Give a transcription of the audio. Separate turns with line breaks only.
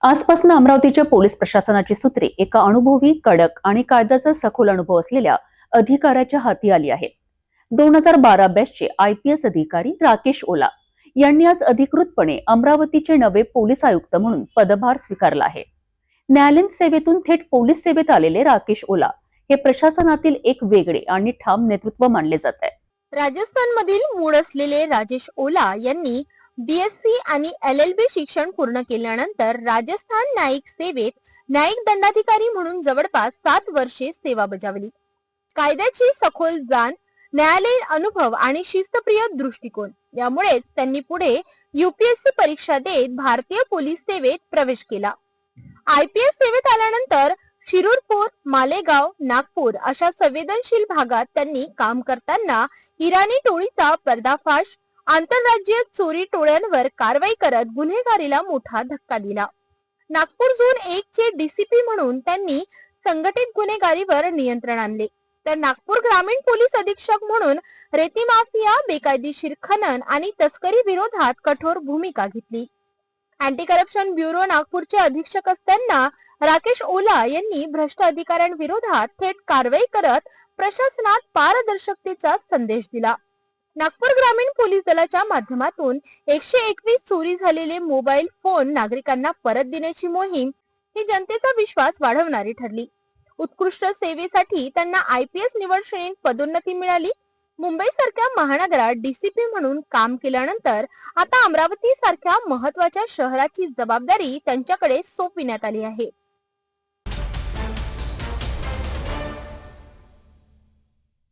आजपासून अमरावतीच्या पोलीस प्रशासनाची सूत्रे एका अनुभवी, कडक आणि कायद्याचा सखोल अनुभव असलेल्या अधिकाऱ्याच्या हाती आली आहेत. 2012 बॅचचे IPS अधिकारी राकेश ओला यांनी आज अधिकृतपणे अमरावतीचे नवे पोलीस आयुक्त म्हणून पदभार स्वीकारला आहे. न्यायालयीन सेवेतून थेट पोलीस सेवेत आलेले राकेश ओला हे प्रशासनातील एक वेगळे आणि ठाम नेतृत्व मानले जात आहे.
राजस्थानमधील मूळ असलेले राजेश ओला यांनी BSc आणि LLB शिक्षण पूर्ण केल्यानंतर राजस्थान न्यायिक सेवेत न्यायिक दंडाधिकारी म्हणून जवळपास 7 वर्षे सेवा बजावली. कायद्याची सखोल जाण, न्यायालयीन अनुभव आणि शिस्तप्रिय दृष्टिकोन यामुळेच त्यांनी पुढे UPSC परीक्षा देत भारतीय पोलीस सेवेत प्रवेश केला. IPS सेवेत आल्यानंतर शिरूरपूर, मालेगाव, नागपूर अशा संवेदनशील भागात त्यांनी काम करताना इराणी टोळीचा पर्दाफाश, आंतरराज्यीय चोरी टोळ्यांवर कारवाई करत गुन्हेगारीला मोठा धक्का दिला. नागपूर झोन 1 चे DCP म्हणून त्यांनी संघटित गुन्हेगारीवर नियंत्रण आणले, तर नागपूर ग्रामीण पोलीस अधीक्षक म्हणून रेती माफिया, बेकायदेशीर खनन आणि तस्करी विरोधात कठोर भूमिका घेतली. अँटी करप्शन ब्युरो नागपूरचे अधीक्षक असताना राकेश ओला यांनी भ्रष्ट अधिकाऱ्यांविरोधात थेट कारवाई करत प्रशासनात पारदर्शकतेचा संदेश दिला. नागपूर ग्रामीण पोलीस दलाच्या माध्यमातून 121 चोरी झालेले मोबाईल फोन नागरिकांना परत देण्याची मोहीम ही जनतेचा विश्वास वाढवणारी ठरली. उत्कृष्ट सेवेसाठी त्यांना IPS निवड श्रेणीत पदोन्नती मिळाली. मुंबई सारख्या महानगरात DCP म्हणून काम केल्यानंतर आता अमरावती सारख्या महत्वाच्या शहराची जबाबदारी त्यांच्याकडे सोपविण्यात आली आहे.